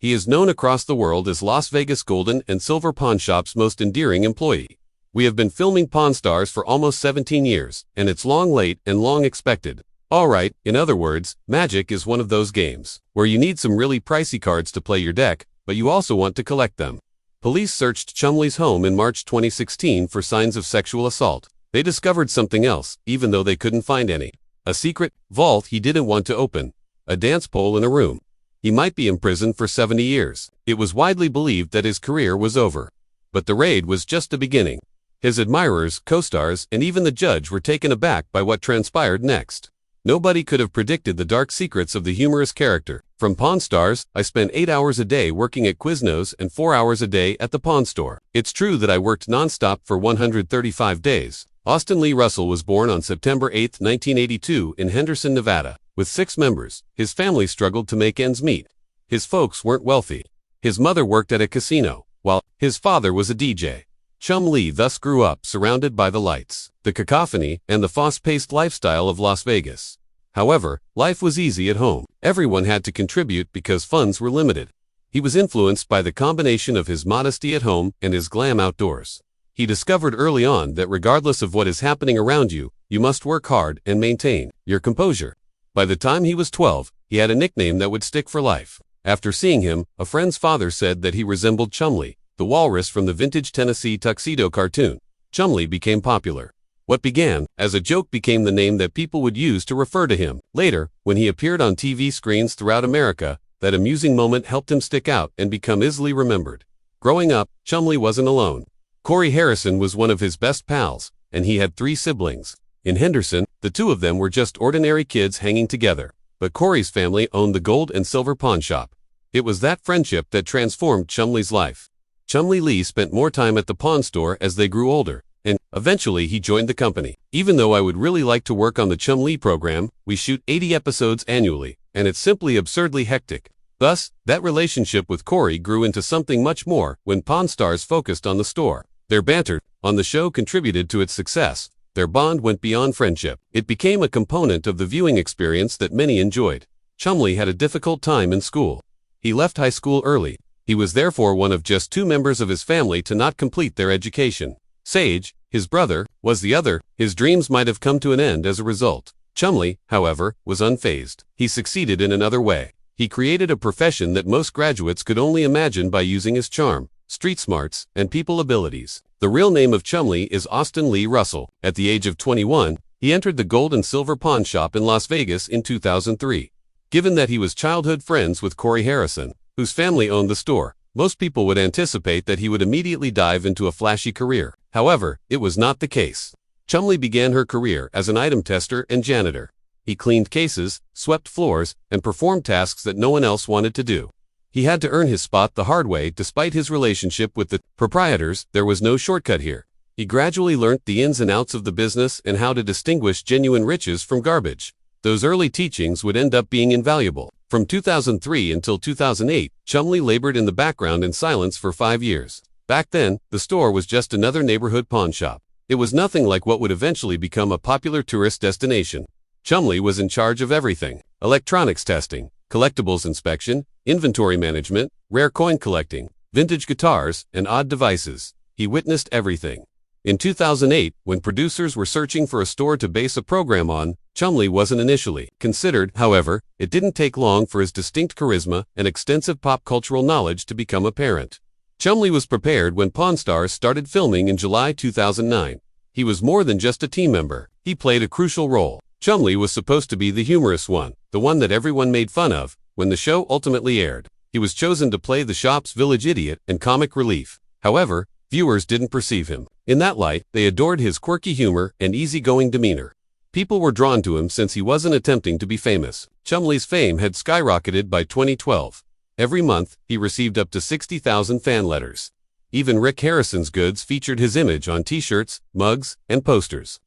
He is known across the world as Las Vegas Golden and Silver Pawn Shop's most endearing employee. We have been filming Pawn Stars for almost 17 years, and it's long late and long expected. Alright, in other words, Magic is one of those games where you need some really pricey cards to play your deck, but you also want to collect them. Police searched Chumlee's home in March 2016 for signs of sexual assault. They discovered something else, even though they couldn't find any. A secret vault he didn't want to open. A dance pole in a room. He might be imprisoned for 70 years. It was widely believed that his career was over. But the raid was just the beginning. His admirers, co-stars, and even the judge were taken aback by what transpired next. Nobody could have predicted the dark secrets of the humorous character. From Pawn Stars, I spent 8 hours a day working at Quiznos and 4 hours a day at the pawn store. It's true that I worked non-stop for 135 days. Austin Lee Russell was born on September 8, 1982 in Henderson, Nevada. With 6 members, his family struggled to make ends meet. His folks weren't wealthy. His mother worked at a casino, while his father was a DJ. Chumlee thus grew up surrounded by the lights, the cacophony, and the fast-paced lifestyle of Las Vegas. However, life was easy at home. Everyone had to contribute because funds were limited. He was influenced by the combination of his modesty at home and his glam outdoors. He discovered early on that regardless of what is happening around you, you must work hard and maintain your composure. By the time he was 12, he had a nickname that would stick for life. After seeing him, a friend's father said that he resembled Chumlee, the walrus from the vintage Tennessee tuxedo cartoon. Chumlee became popular. What began as a joke became the name that people would use to refer to him. Later, when he appeared on TV screens throughout America, that amusing moment helped him stick out and become easily remembered. Growing up, Chumlee wasn't alone. Corey Harrison was one of his best pals, and he had 3 siblings. In Henderson, the 2 of them were just ordinary kids hanging together, but Corey's family owned the Gold and Silver Pawn Shop. It was that friendship that transformed Chumlee's life. Chumlee Lee spent more time at the pawn store as they grew older, and eventually he joined the company. Even though I would really like to work on the Chumlee program, we shoot 80 episodes annually, and it's simply absurdly hectic. Thus, that relationship with Corey grew into something much more when Pawn Stars focused on the store. Their banter on the show contributed to its success. Their bond went beyond friendship. It became a component of the viewing experience that many enjoyed. Chumlee had a difficult time in school. He left high school early. He was therefore one of just 2 members of his family to not complete their education. Sage, his brother, was the other. His dreams might have come to an end as a result. Chumlee, however, was unfazed. He succeeded in another way. He created a profession that most graduates could only imagine by using his charm, street smarts, and people abilities. The real name of Chumlee is Austin Lee Russell. At the age of 21, he entered the Gold and Silver Pawn Shop in Las Vegas in 2003. Given that he was childhood friends with Corey Harrison, whose family owned the store, most people would anticipate that he would immediately dive into a flashy career. However, it was not the case. Chumlee began her career as an item tester and janitor. He cleaned cases, swept floors, and performed tasks that no one else wanted to do. He had to earn his spot the hard way. Despite his relationship with the proprietors, there was no shortcut here. He gradually learnt the ins and outs of the business and how to distinguish genuine riches from garbage. Those early teachings would end up being invaluable. From 2003 until 2008, Chumlee labored in the background in silence for 5 years. Back then, the store was just another neighborhood pawn shop. It was nothing like what would eventually become a popular tourist destination. Chumlee was in charge of everything: electronics testing, collectibles inspection, inventory management, rare coin collecting, vintage guitars, and odd devices. He witnessed everything. In 2008, when producers were searching for a store to base a program on, Chumlee wasn't initially considered. However, it didn't take long for his distinct charisma and extensive pop cultural knowledge to become apparent. Chumlee was prepared when Pawn Stars started filming in July 2009. He was more than just a team member. He played a crucial role. Chumlee was supposed to be the humorous one, the one that everyone made fun of. When the show ultimately aired, he was chosen to play the shop's village idiot and comic relief. However, viewers didn't perceive him in that light. They adored his quirky humor and easygoing demeanor. People were drawn to him since he wasn't attempting to be famous. Chumlee's fame had skyrocketed by 2012. Every month, he received up to 60,000 fan letters. Even Rick Harrison's goods featured his image on t-shirts, mugs, and posters.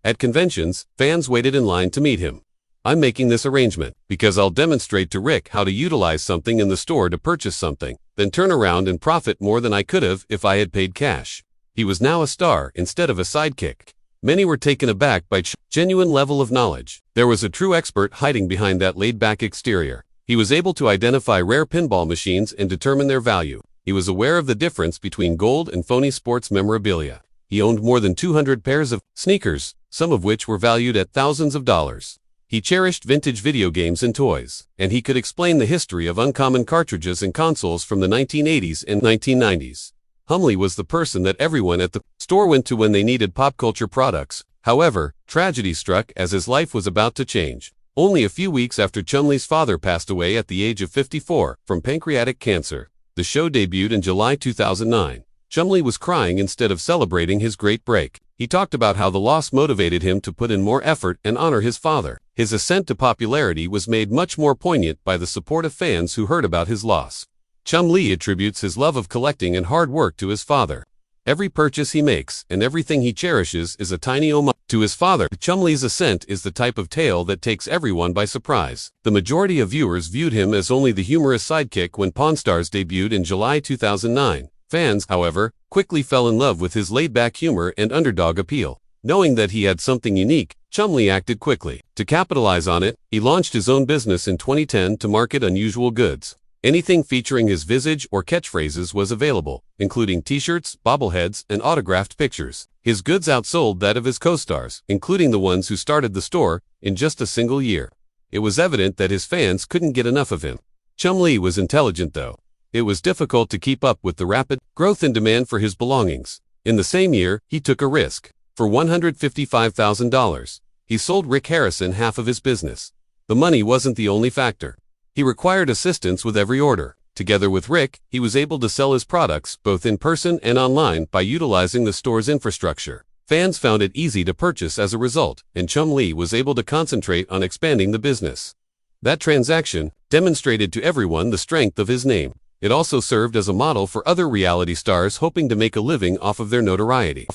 At conventions, fans waited in line to meet him. "I'm making this arrangement because I'll demonstrate to Rick how to utilize something in the store to purchase something, then turn around and profit more than I could have if I had paid cash." He was now a star instead of a sidekick. Many were taken aback by genuine level of knowledge. There was a true expert hiding behind that laid-back exterior. He was able to identify rare pinball machines and determine their value. He was aware of the difference between gold and phony sports memorabilia. He owned more than 200 pairs of sneakers, some of which were valued at thousands of dollars. He cherished vintage video games and toys, and he could explain the history of uncommon cartridges and consoles from the 1980s and 1990s. Chumlee was the person that everyone at the store went to when they needed pop culture products. However, tragedy struck as his life was about to change. Only a few weeks after Chumlee's father passed away at the age of 54 from pancreatic cancer. The show debuted in July 2009. Chumlee was crying instead of celebrating his great break. He talked about how the loss motivated him to put in more effort and honor his father. His ascent to popularity was made much more poignant by the support of fans who heard about his loss. Chumlee attributes his love of collecting and hard work to his father. Every purchase he makes and everything he cherishes is a tiny homage to his father. Chumlee's ascent is the type of tale that takes everyone by surprise. The majority of viewers viewed him as only the humorous sidekick when Pawn Stars debuted in July 2009. Fans, however, quickly fell in love with his laid-back humor and underdog appeal. Knowing that he had something unique, Chumlee acted quickly. To capitalize on it, he launched his own business in 2010 to market unusual goods. Anything featuring his visage or catchphrases was available, including t-shirts, bobbleheads, and autographed pictures. His goods outsold that of his co-stars, including the ones who started the store, in just a single year. It was evident that his fans couldn't get enough of him. Chumlee was intelligent though. It was difficult to keep up with the rapid growth in demand for his belongings. In the same year, he took a risk. For $155,000, he sold Rick Harrison half of his business. The money wasn't the only factor. He required assistance with every order. Together with Rick, he was able to sell his products both in person and online by utilizing the store's infrastructure. Fans found it easy to purchase as a result, and Chumlee was able to concentrate on expanding the business. That transaction demonstrated to everyone the strength of his name. It also served as a model for other reality stars hoping to make a living off of their notoriety.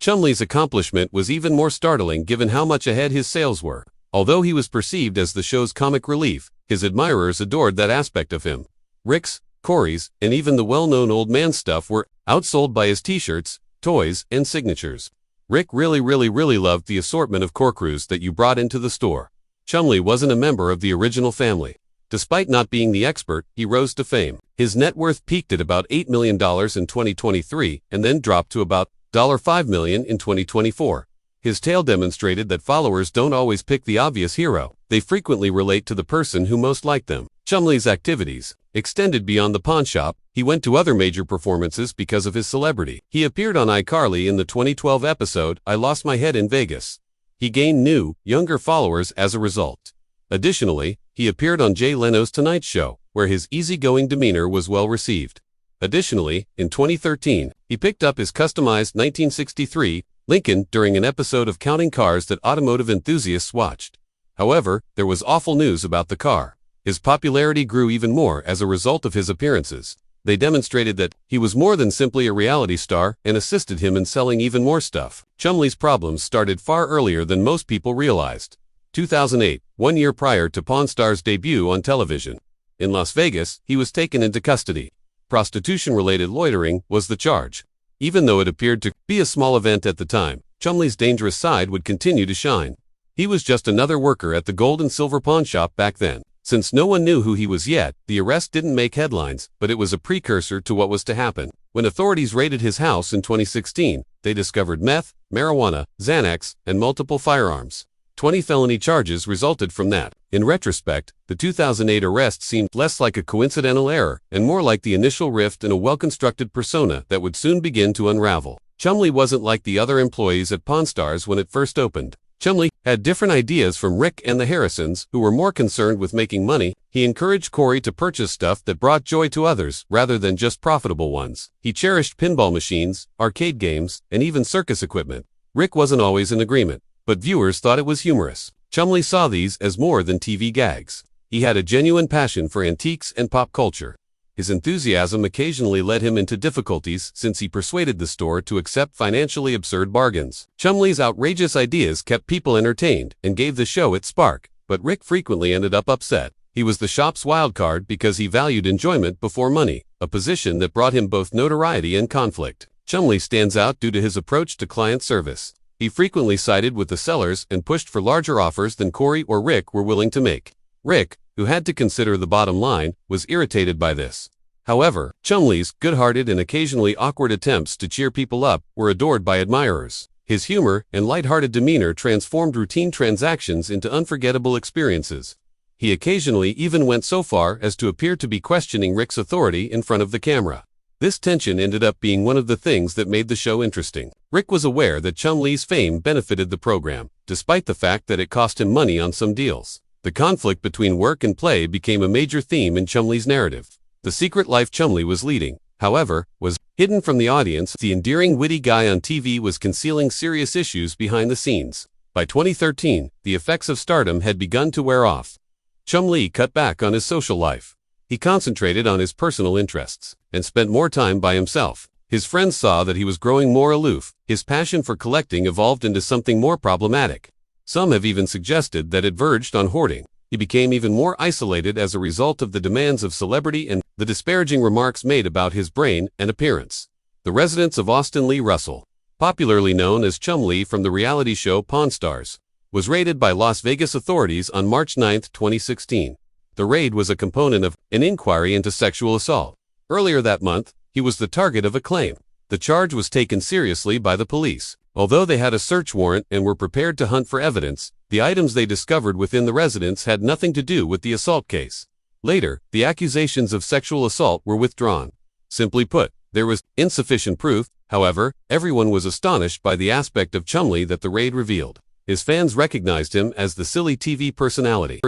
Chumlee's accomplishment was even more startling given how much ahead his sales were. Although he was perceived as the show's comic relief, his admirers adored that aspect of him. Rick's, Corey's, and even the well-known old man stuff were outsold by his t-shirts, toys, and signatures. Rick really loved the assortment of corkscrews that you brought into the store. Chumlee wasn't a member of the original family. Despite not being the expert, he rose to fame. His net worth peaked at about $8 million in 2023 and then dropped to about $5 million in 2024. His tale demonstrated that followers don't always pick the obvious hero. They frequently relate to the person who most liked them. Chumlee's activities extended beyond the pawn shop. He went to other major performances because of his celebrity. He appeared on iCarly in the 2012 episode, I Lost My Head in Vegas. He gained new, younger followers as a result. Additionally, he appeared on Jay Leno's Tonight Show, where his easygoing demeanor was well received. Additionally, in 2013, he picked up his customized 1963 Lincoln during an episode of Counting Cars that automotive enthusiasts watched. However, there was awful news about the car. His popularity grew even more as a result of his appearances. They demonstrated that he was more than simply a reality star and assisted him in selling even more stuff. Chumlee's problems started far earlier than most people realized. 2008, 1 year prior to Pawn Stars' debut on television. In Las Vegas, he was taken into custody. Prostitution-related loitering was the charge. Even though it appeared to be a small event at the time, Chumlee's dangerous side would continue to shine. He was just another worker at the gold and silver pawn shop back then. Since no one knew who he was yet, the arrest didn't make headlines, but it was a precursor to what was to happen. When authorities raided his house in 2016, they discovered meth, marijuana, Xanax, and multiple firearms. 20 felony charges resulted from that. In retrospect, the 2008 arrest seemed less like a coincidental error and more like the initial rift in a well-constructed persona that would soon begin to unravel. Chumlee wasn't like the other employees at Pawn Stars when it first opened. Chumlee had different ideas from Rick and the Harrisons, who were more concerned with making money. He encouraged Corey to purchase stuff that brought joy to others rather than just profitable ones. He cherished pinball machines, arcade games, and even circus equipment. Rick wasn't always in agreement, but viewers thought it was humorous. Chumlee saw these as more than TV gags. He had a genuine passion for antiques and pop culture. His enthusiasm occasionally led him into difficulties since he persuaded the store to accept financially absurd bargains. Chumlee's outrageous ideas kept people entertained and gave the show its spark, but Rick frequently ended up upset. He was the shop's wildcard because he valued enjoyment before money, a position that brought him both notoriety and conflict. Chumlee stands out due to his approach to client service. He frequently sided with the sellers and pushed for larger offers than Corey or Rick were willing to make. Rick, who had to consider the bottom line, was irritated by this. However, Chumlee's good-hearted and occasionally awkward attempts to cheer people up were adored by admirers. His humor and light-hearted demeanor transformed routine transactions into unforgettable experiences. He occasionally even went so far as to appear to be questioning Rick's authority in front of the camera. This tension ended up being one of the things that made the show interesting. Rick was aware that Chumlee's fame benefited the program, despite the fact that it cost him money on some deals. The conflict between work and play became a major theme in Chumlee's narrative. The secret life Chumlee was leading, however, was hidden from the audience. The endearing, witty guy on TV was concealing serious issues behind the scenes. By 2013, the effects of stardom had begun to wear off. Chumlee cut back on his social life. He concentrated on his personal interests and spent more time by himself. His friends saw that he was growing more aloof. His passion for collecting evolved into something more problematic. Some have even suggested that it verged on hoarding. He became even more isolated as a result of the demands of celebrity and the disparaging remarks made about his brain and appearance. The residence of Austin Lee Russell, popularly known as Chumlee from the reality show Pawn Stars, was raided by Las Vegas authorities on March 9, 2016. The raid was a component of an inquiry into sexual assault. Earlier that month, he was the target of a claim. The charge was taken seriously by the police. Although they had a search warrant and were prepared to hunt for evidence, the items they discovered within the residence had nothing to do with the assault case. Later, the accusations of sexual assault were withdrawn. Simply put, there was insufficient proof. However, everyone was astonished by the aspect of Chumlee that the raid revealed. His fans recognized him as the silly TV personality.